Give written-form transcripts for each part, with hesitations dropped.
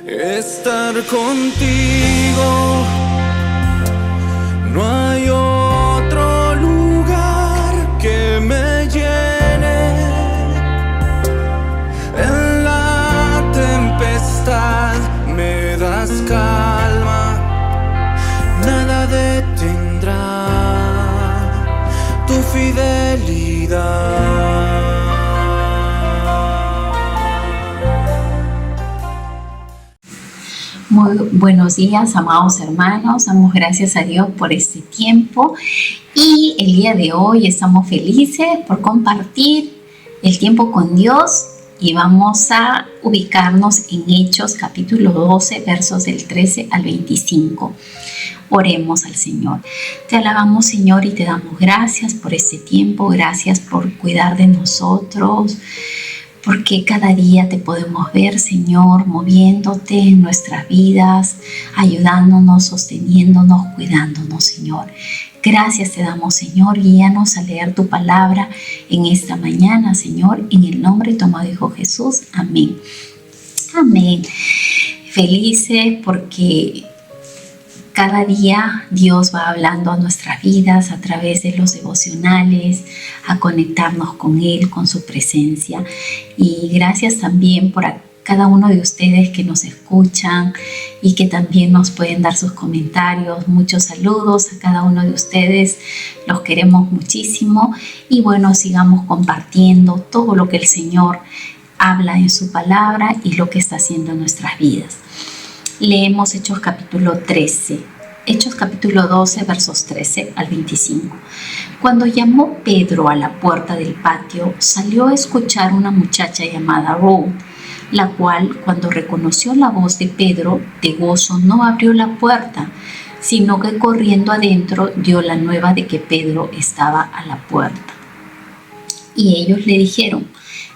estar contigo. No hay otro lugar que me llene. En la tempestad me das calma, nada detendrá tu fidelidad. Muy buenos días, amados hermanos. Damos gracias a Dios por este tiempo y el día de hoy estamos felices por compartir el tiempo con Dios y vamos a ubicarnos en Hechos capítulo 12 versos del 13 al 25. Oremos al Señor. Te alabamos, Señor, y te damos gracias por este tiempo. Gracias por cuidar de nosotros, porque cada día te podemos ver, Señor, moviéndote en nuestras vidas, ayudándonos, sosteniéndonos, cuidándonos, Señor. Gracias te damos, Señor. Guíanos a leer tu palabra en esta mañana, Señor, en el nombre de tu amado Hijo Jesús. Amén. Amén. Felices porque cada día Dios va hablando a nuestras vidas a través de los devocionales, a conectarnos con Él, con su presencia. Y gracias también por cada uno de ustedes que nos escuchan y que también nos pueden dar sus comentarios. Muchos saludos a cada uno de ustedes, los queremos muchísimo. Y bueno, sigamos compartiendo todo lo que el Señor habla en su palabra y lo que está haciendo en nuestras vidas. Leemos Hechos capítulo 13, Hechos capítulo 12, versos 13 al 25. Cuando llamó Pedro a la puerta del patio, salió a escuchar una muchacha llamada Ruth, la cual, cuando reconoció la voz de Pedro, de gozo no abrió la puerta, sino que corriendo adentro dio la nueva de que Pedro estaba a la puerta. Y ellos le dijeron: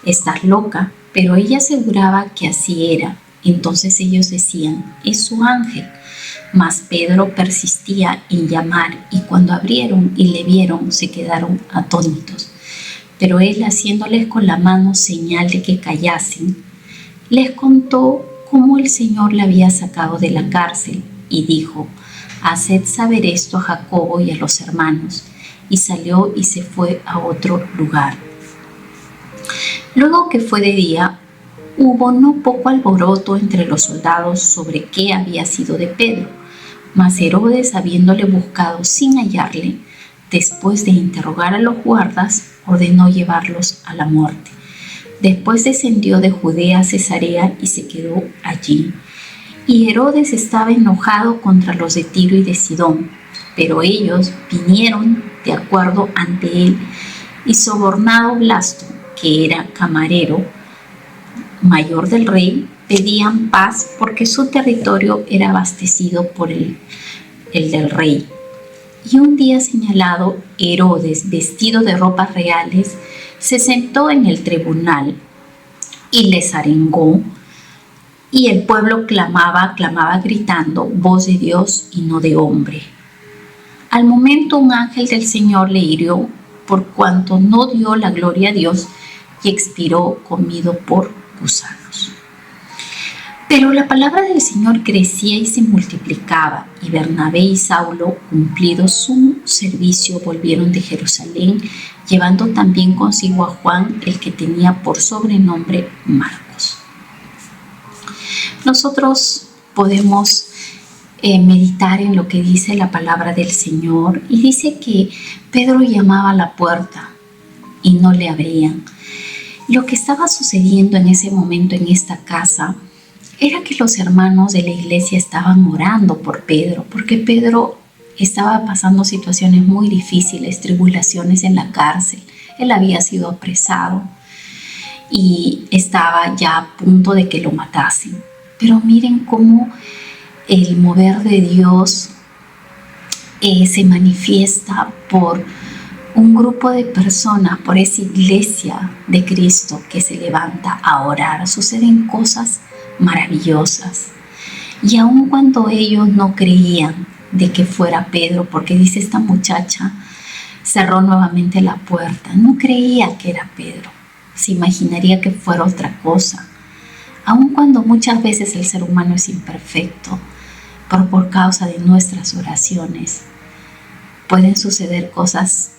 «Estás loca», pero ella aseguraba que así era. Entonces ellos decían: «Es su ángel». Mas Pedro persistía en llamar, y cuando abrieron y le vieron, se quedaron atónitos. Pero él, haciéndoles con la mano señal de que callasen, les contó cómo el Señor le había sacado de la cárcel, y dijo: «Haced saber esto a Jacobo y a los hermanos». Y salió y se fue a otro lugar. Luego que fue de día, hubo no poco alboroto entre los soldados sobre qué había sido de Pedro. Mas Herodes, habiéndole buscado sin hallarle, después de interrogar a los guardas, ordenó llevarlos a la muerte. Después descendió de Judea a Cesarea y se quedó allí. Y Herodes estaba enojado contra los de Tiro y de Sidón, pero ellos vinieron de acuerdo ante él, y sobornado Blasto, que era camarero mayor del rey, pedían paz porque su territorio era abastecido por el del rey. Y un día señalado, Herodes, vestido de ropas reales, se sentó en el tribunal y les arengó, y el pueblo clamaba gritando: «Voz de Dios y no de hombre». Al momento un ángel del Señor le hirió, por cuanto no dio la gloria a Dios, y expiró comido por gusanos. Pero la palabra del Señor crecía y se multiplicaba, y Bernabé y Saulo, cumplido su servicio, volvieron de Jerusalén, llevando también consigo a Juan, el que tenía por sobrenombre Marcos. Nosotros podemos meditar en lo que dice la palabra del Señor, y dice que Pedro llamaba a la puerta y no le abrían. Lo que estaba sucediendo en ese momento en esta casa era que los hermanos de la iglesia estaban orando por Pedro, porque Pedro estaba pasando situaciones muy difíciles, tribulaciones en la cárcel. Él había sido apresado y estaba ya a punto de que lo matasen. Pero miren cómo el mover de Dios se manifiesta por un grupo de personas, por esa iglesia de Cristo que se levanta a orar. Suceden cosas maravillosas. Y aun cuando ellos no creían de que fuera Pedro, porque dice esta muchacha, cerró nuevamente la puerta, no creía que era Pedro, se imaginaría que fuera otra cosa. aun cuando muchas veces el ser humano es imperfecto, pero por causa de nuestras oraciones pueden suceder cosas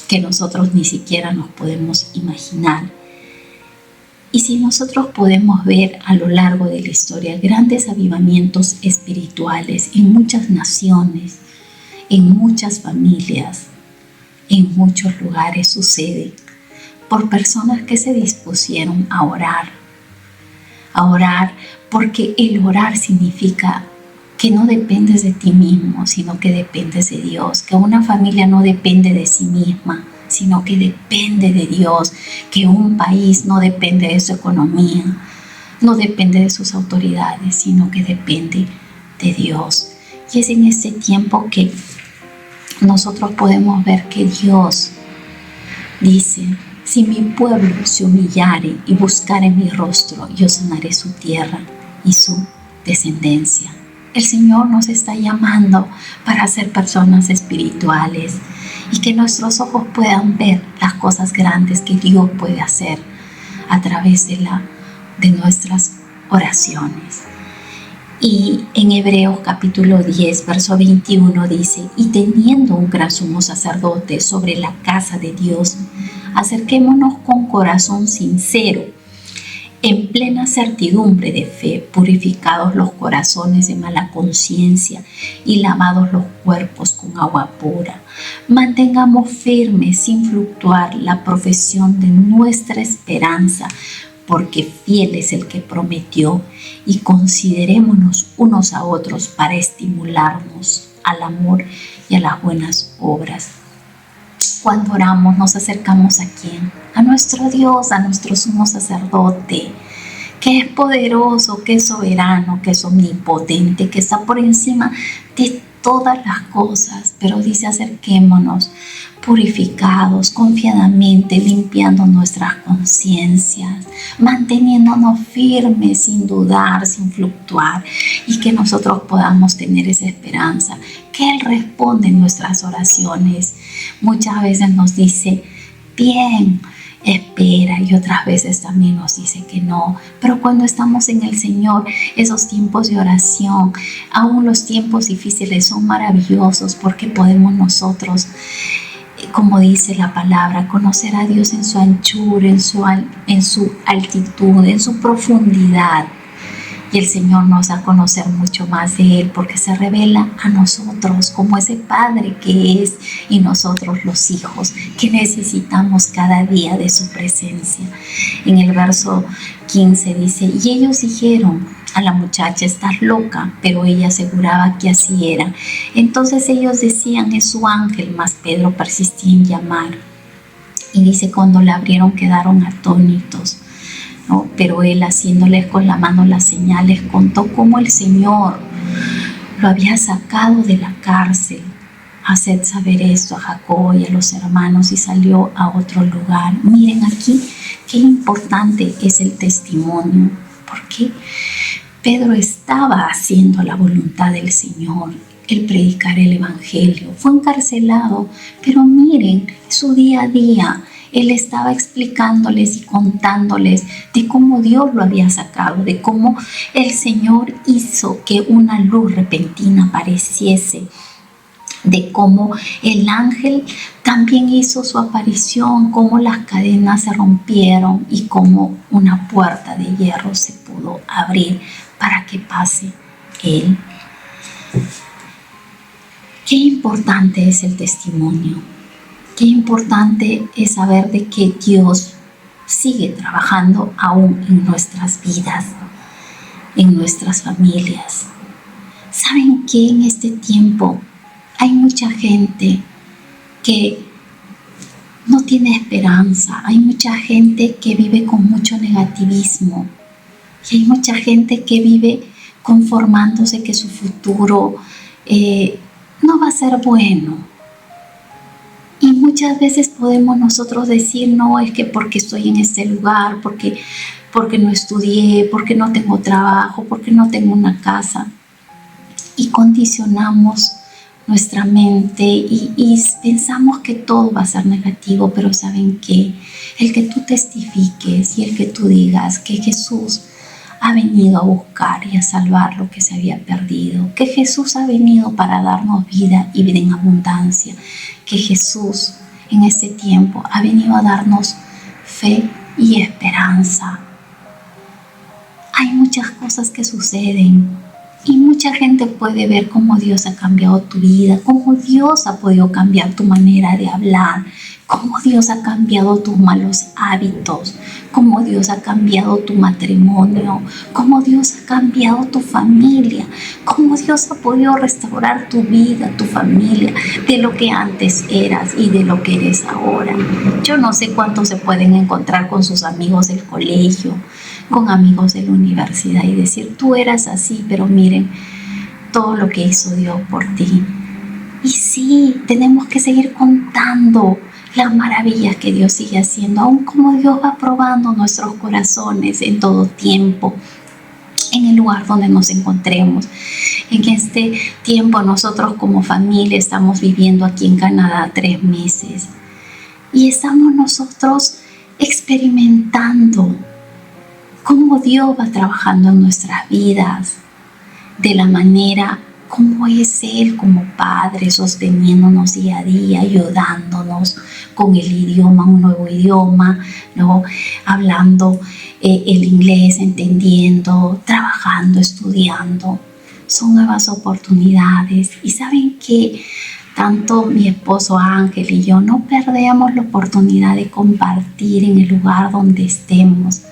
que nosotros ni siquiera nos podemos imaginar. Y si nosotros podemos ver a lo largo de la historia grandes avivamientos espirituales en muchas naciones, en muchas familias, en muchos lugares sucede por personas que se dispusieron a orar, porque el orar significa que no dependes de ti mismo, sino que dependes de Dios, que una familia no depende de sí misma, sino que depende de Dios, que un país no depende de su economía, no depende de sus autoridades, sino que depende de Dios. Y es en este tiempo que nosotros podemos ver que Dios dice: si mi pueblo se humillare y buscare mi rostro, yo sanaré su tierra y su descendencia. El Señor nos está llamando para ser personas espirituales y que nuestros ojos puedan ver las cosas grandes que Dios puede hacer a través de nuestras oraciones. Y en Hebreos capítulo 10, verso 21 dice: y teniendo un gran sumo sacerdote sobre la casa de Dios, acerquémonos con corazón sincero, en plena certidumbre de fe, purificados los corazones de mala conciencia y lavados los cuerpos con agua pura. Mantengamos firme sin fluctuar la profesión de nuestra esperanza, porque fiel es el que prometió, y considerémonos unos a otros para estimularnos al amor y a las buenas obras. Cuando oramos nos acercamos ¿a quién? A nuestro Dios, a nuestro sumo sacerdote, que es poderoso, que es soberano, que es omnipotente, que está por encima de todas las cosas. Pero dice: acerquémonos purificados, confiadamente, limpiando nuestras conciencias, manteniéndonos firmes, sin dudar, sin fluctuar, y que nosotros podamos tener esa esperanza, que Él responde en nuestras oraciones. Muchas veces nos dice: bien, espera, y otras veces también nos dice que no. Pero cuando estamos en el Señor, esos tiempos de oración, aún los tiempos difíciles, son maravillosos, porque podemos nosotros, como dice la palabra, conocer a Dios en su anchura, en su altitud, en su profundidad. Y el Señor nos da a conocer mucho más de Él, porque se revela a nosotros como ese Padre que es, y nosotros los hijos que necesitamos cada día de su presencia. En el verso 15 dice: y ellos dijeron a la muchacha: estás loca, pero ella aseguraba que así era. Entonces ellos decían: es su ángel. Mas Pedro persistía en llamar. Y dice: cuando la abrieron quedaron atónitos. ¿No? Pero él, haciéndoles con la mano las señales, contó cómo el Señor lo había sacado de la cárcel. Haced saber esto a Jacobo y a los hermanos, y salió a otro lugar. Miren aquí qué importante es el testimonio, porque Pedro estaba haciendo la voluntad del Señor, el predicar el Evangelio. Fue encarcelado, pero miren su día a día. Él estaba explicándoles y contándoles de cómo Dios lo había sacado, de cómo el Señor hizo que una luz repentina apareciese, de cómo el ángel también hizo su aparición, cómo las cadenas se rompieron y cómo una puerta de hierro se pudo abrir para que pase Él. Qué importante es el testimonio. Qué importante es saber de que Dios sigue trabajando aún en nuestras vidas, en nuestras familias. ¿Saben que en este tiempo hay mucha gente que no tiene esperanza? Hay mucha gente que vive con mucho negativismo. Y hay mucha gente que vive conformándose que su futuro no va a ser bueno. Y muchas veces podemos nosotros decir: no, es que porque estoy en este lugar, porque no estudié, porque no tengo trabajo, porque no tengo una casa. Y condicionamos nuestra mente y pensamos que todo va a ser negativo. Pero ¿saben qué? El que tú testifiques y el que tú digas que Jesús ha venido a buscar y a salvar lo que se había perdido, que Jesús ha venido para darnos vida y vida en abundancia, que Jesús en este tiempo ha venido a darnos fe y esperanza. Hay muchas cosas que suceden y mucha gente puede ver cómo Dios ha cambiado tu vida, cómo Dios ha podido cambiar tu manera de hablar, cómo Dios ha cambiado tus malos hábitos, cómo Dios ha cambiado tu matrimonio, cómo Dios ha cambiado tu familia, cómo Dios ha podido restaurar tu vida, tu familia, de lo que antes eras y de lo que eres ahora. Yo no sé cuántos se pueden encontrar con sus amigos del colegio, con amigos de la universidad y decir, tú eras así, pero miren todo lo que hizo Dios por ti. Y sí, tenemos que seguir contando las maravillas que Dios sigue haciendo, aun como Dios va probando nuestros corazones en todo tiempo, en el lugar donde nos encontremos. En este tiempo nosotros como familia estamos viviendo aquí en Canadá 3 meses y estamos nosotros experimentando cómo Dios va trabajando en nuestras vidas, de la manera como es Él como Padre, sosteniéndonos día a día, ayudándonos con el idioma, un nuevo idioma, ¿no? Hablando el inglés, entendiendo, trabajando, estudiando. Son nuevas oportunidades. Y saben que tanto mi esposo Ángel y yo no perdemos la oportunidad de compartir en el lugar donde estemos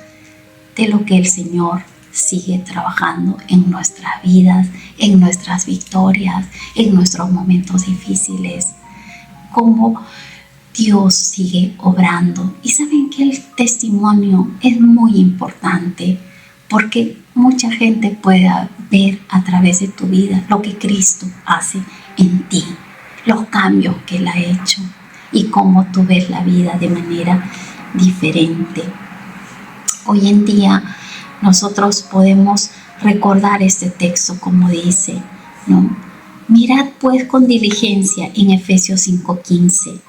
de lo que el Señor sigue trabajando en nuestras vidas, en nuestras victorias, en nuestros momentos difíciles, cómo Dios sigue obrando. Y saben que el testimonio es muy importante porque mucha gente puede ver a través de tu vida lo que Cristo hace en ti, los cambios que Él ha hecho y cómo tú ves la vida de manera diferente. Hoy en día nosotros podemos recordar este texto como dice, ¿no? Mirad pues con diligencia en Efesios 5:15.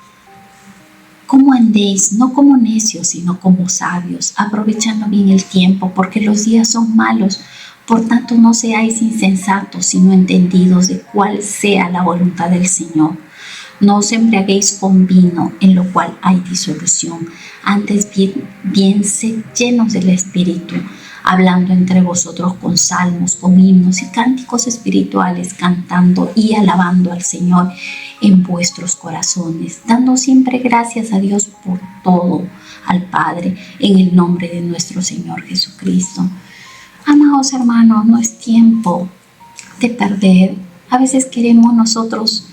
Cómo andéis, no como necios, sino como sabios, aprovechando bien el tiempo, porque los días son malos. Por tanto, no seáis insensatos, sino entendidos de cuál sea la voluntad del Señor. No os embriaguéis con vino, en lo cual hay disolución. Antes bien sed llenos del Espíritu, hablando entre vosotros con salmos, con himnos y cánticos espirituales, cantando y alabando al Señor en vuestros corazones, dando siempre gracias a Dios por todo, al Padre, en el nombre de nuestro Señor Jesucristo. Amados hermanos, no es tiempo de perder. A veces queremos nosotros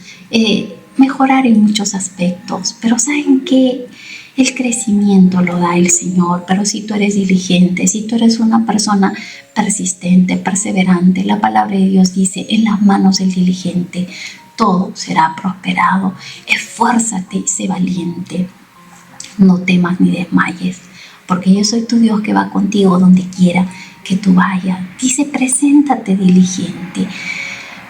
mejorar en muchos aspectos, pero ¿saben qué? El crecimiento lo da el Señor, pero si tú eres diligente, si tú eres una persona persistente, perseverante, la palabra de Dios dice, en las manos del diligente todo será prosperado. Esfuérzate y sé valiente. No temas ni desmayes, porque yo soy tu Dios que va contigo donde quiera que tú vayas. Dice, preséntate diligente.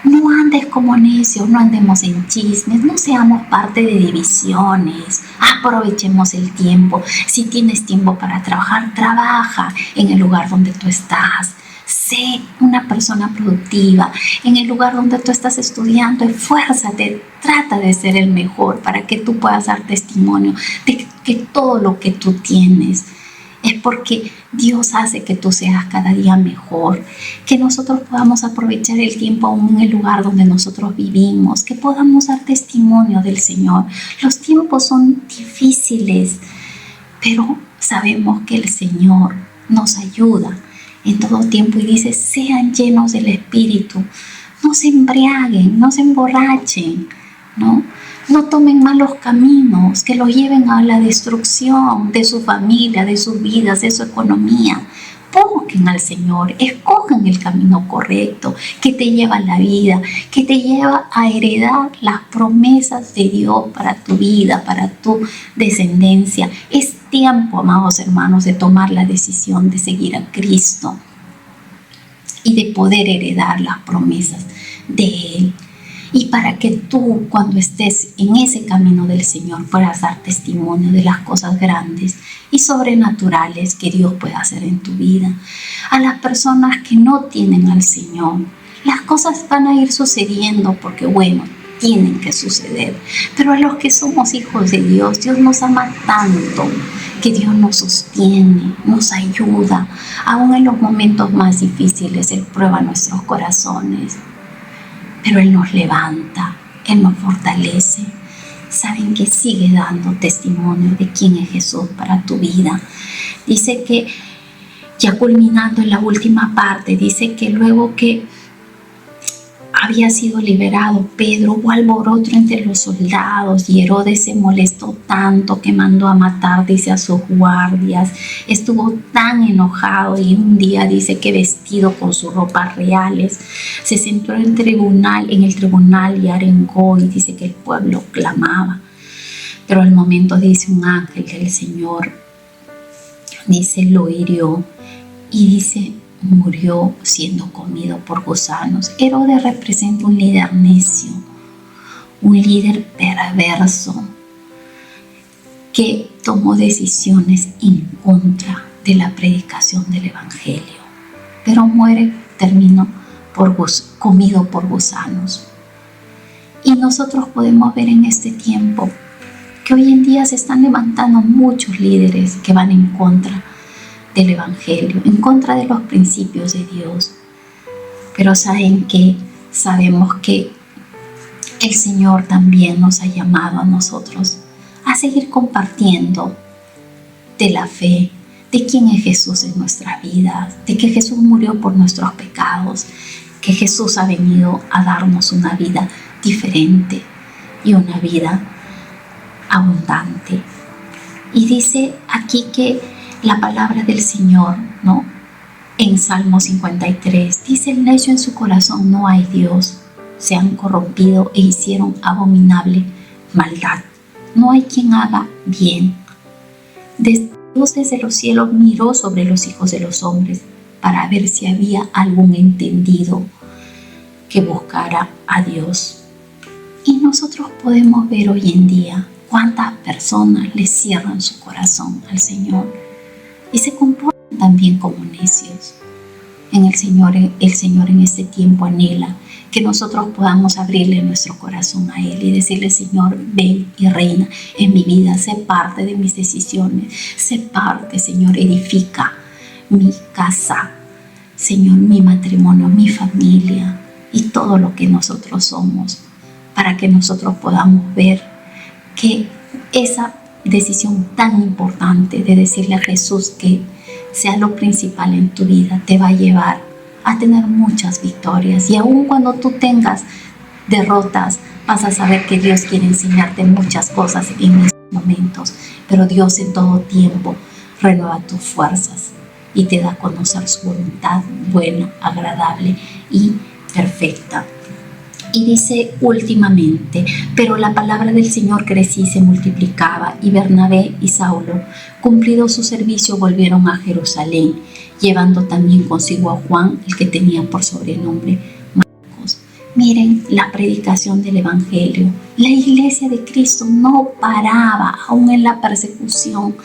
No andes como necios, no andemos en chismes, no seamos parte de divisiones. Aprovechemos el tiempo. Si tienes tiempo para trabajar, trabaja en el lugar donde tú estás. Sé una persona productiva. En el lugar donde tú estás estudiando, esfuérzate, trata de ser el mejor para que tú puedas dar testimonio de que todo lo que tú tienes es porque Dios hace que tú seas cada día mejor, que nosotros podamos aprovechar el tiempo aún en el lugar donde nosotros vivimos, que podamos dar testimonio del Señor. Los tiempos son difíciles, pero sabemos que el Señor nos ayuda en todo tiempo y dice, sean llenos del Espíritu, no se embriaguen, no se emborrachen, ¿no? No tomen malos caminos que los lleven a la destrucción de su familia, de sus vidas, de su economía. Busquen al Señor, escojan el camino correcto que te lleva a la vida, que te lleva a heredar las promesas de Dios para tu vida, para tu descendencia. Es tiempo, amados hermanos, de tomar la decisión de seguir a Cristo y de poder heredar las promesas de Él. y para que tú, cuando estés en ese camino del Señor, puedas dar testimonio de las cosas grandes y sobrenaturales que Dios puede hacer en tu vida. A las personas que no tienen al Señor, las cosas van a ir sucediendo porque, bueno, tienen que suceder. Pero a los que somos hijos de Dios, Dios nos ama tanto que Dios nos sostiene, nos ayuda. Aún en los momentos más difíciles, Él prueba nuestros corazones. Pero Él nos levanta, Él nos fortalece. Saben que sigue dando testimonio de quién es Jesús para tu vida. Dice que, ya culminando en la última parte, dice que luego que había sido liberado Pedro, hubo alboroto entre los soldados y Herodes se molestó tanto que mandó a matar, dice, a sus guardias. Estuvo tan enojado y un día dice que vestido con sus ropas reales se sentó en el tribunal y arengó, y dice que el pueblo clamaba. Pero al momento, dice, un ángel del Señor, dice, lo hirió y dice, murió siendo comido por gusanos. Herodes representa un líder necio, un líder perverso que tomó decisiones en contra de la predicación del Evangelio, pero terminó comido por gusanos. Y nosotros podemos ver en este tiempo que hoy en día se están levantando muchos líderes que van en contra del Evangelio, en contra de los principios de Dios. Pero saben que sabemos que el Señor también nos ha llamado a nosotros a seguir compartiendo de la fe, de quién es Jesús en nuestra vida, de que Jesús murió por nuestros pecados, que Jesús ha venido a darnos una vida diferente y una vida abundante. Y dice aquí que la palabra del Señor, ¿no? En Salmo 53, dice, el necio en su corazón no hay Dios, se han corrompido e hicieron abominable maldad. No hay quien haga bien. Dios desde los cielos miró sobre los hijos de los hombres para ver si había algún entendido que buscara a Dios. Y nosotros podemos ver hoy en día cuántas personas le cierran su corazón al Señor y se comportan también como necios. El Señor en este tiempo anhela que nosotros podamos abrirle nuestro corazón a Él y decirle, Señor, ven y reina en mi vida, sé parte de mis decisiones, sé parte, Señor, edifica mi casa, Señor, mi matrimonio, mi familia y todo lo que nosotros somos, para que nosotros podamos ver que esa decisión tan importante de decirle a Jesús que sea lo principal en tu vida te va a llevar a tener muchas victorias. Y aun cuando tú tengas derrotas, vas a saber que Dios quiere enseñarte muchas cosas en estos momentos. Pero Dios en todo tiempo renueva tus fuerzas y te da a conocer su voluntad buena, agradable y perfecta. Y dice últimamente, pero la palabra del Señor crecía y se multiplicaba, y Bernabé y Saulo, cumplido su servicio, volvieron a Jerusalén, llevando también consigo a Juan, el que tenía por sobrenombre Marcos. Miren la predicación del Evangelio. La iglesia de Cristo no paraba, aún en la persecución,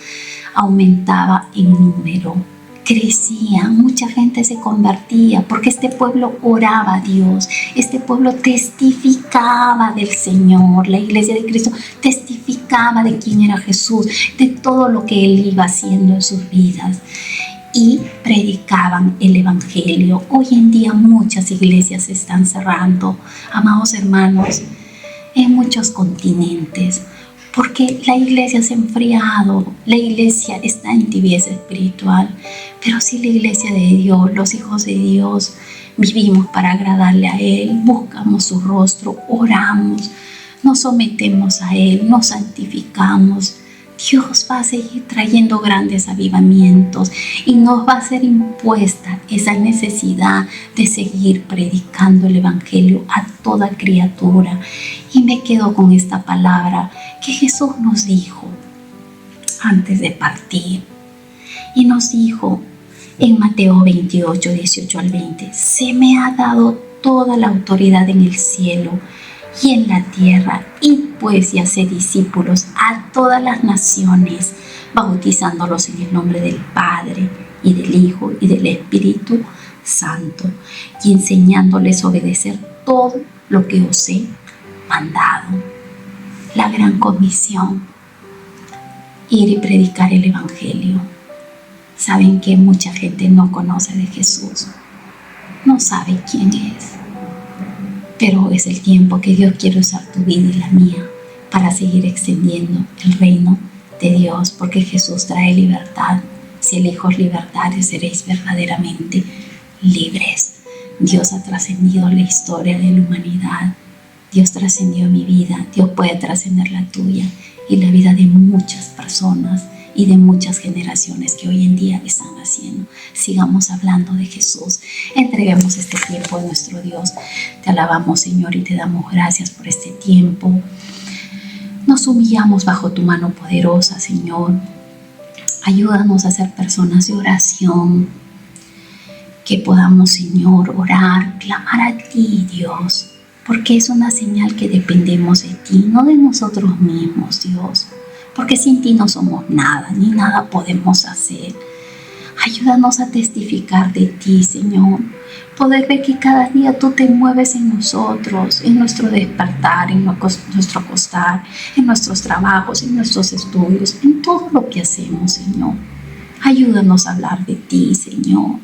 aumentaba en número. Crecía, mucha gente se convertía porque este pueblo oraba a Dios, este pueblo testificaba del Señor, la iglesia de Cristo testificaba de quién era Jesús, de todo lo que Él iba haciendo en sus vidas y predicaban el Evangelio. Hoy en día muchas iglesias se están cerrando, amados hermanos, en muchos continentes, porque la iglesia se ha enfriado, la iglesia está en tibieza espiritual. Pero si la iglesia de Dios, los hijos de Dios, vivimos para agradarle a Él, buscamos su rostro, oramos, nos sometemos a Él, nos santificamos, Dios va a seguir trayendo grandes avivamientos y nos va a ser impuesta esa necesidad de seguir predicando el Evangelio a toda criatura. Y me quedo con esta palabra que Jesús nos dijo antes de partir. Y nos dijo en Mateo 28, 18 al 20, se me ha dado toda la autoridad en el cielo y en la tierra. Id pues y haced discípulos a todas las naciones, bautizándolos en el nombre del Padre y del Hijo y del Espíritu Santo, y enseñándoles a obedecer todo lo que os he mandado. La gran comisión: ir y predicar el Evangelio. Saben que mucha gente no conoce de Jesús, no sabe quién es, pero es el tiempo que Dios quiere usar tu vida y la mía para seguir extendiendo el reino de Dios, porque Jesús trae libertad. Si elegís libertad, seréis verdaderamente libres. Dios ha trascendido la historia de la humanidad. Dios trascendió mi vida, Dios puede trascender la tuya y la vida de muchas personas y de muchas generaciones que hoy en día están haciendo. Sigamos hablando de Jesús. Entreguemos este tiempo a nuestro Dios. Te alabamos, Señor, y te damos gracias por este tiempo. Nos humillamos bajo tu mano poderosa, Señor. Ayúdanos a ser personas de oración, que podamos, Señor, orar, clamar a ti, Dios, porque es una señal que dependemos de ti, no de nosotros mismos, Dios, porque sin ti no somos nada, ni nada podemos hacer. Ayúdanos a testificar de ti, Señor, poder ver que cada día tú te mueves en nosotros, en nuestro despertar, en nuestro acostar, en nuestros trabajos, en nuestros estudios, en todo lo que hacemos, Señor. Ayúdanos a hablar de ti, Señor.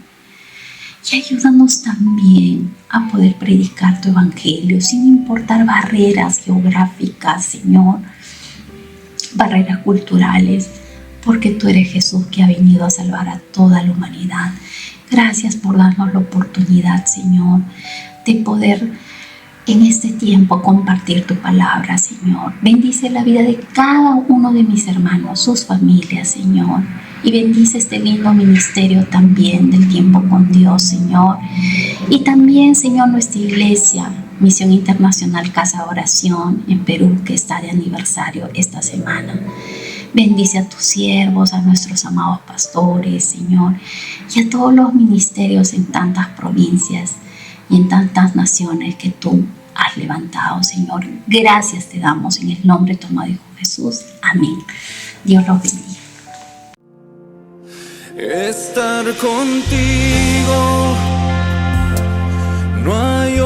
Y ayúdanos también a poder predicar tu evangelio sin importar barreras geográficas, Señor, barreras culturales, porque tú eres Jesús que ha venido a salvar a toda la humanidad. Gracias por darnos la oportunidad, Señor, de poder en este tiempo compartir tu palabra, Señor. Bendice la vida de cada uno de mis hermanos, sus familias, Señor. Y bendice este lindo ministerio también del tiempo con Dios, Señor. Y también, Señor, nuestra iglesia, Misión Internacional Casa de Oración en Perú, que está de aniversario esta semana. Bendice a tus siervos, a nuestros amados pastores, Señor, y a todos los ministerios en tantas provincias y en tantas naciones que tú has levantado, Señor. Gracias te damos en el nombre de tu amado Hijo Jesús. Amén. Dios los bendiga. Estar contigo, no hay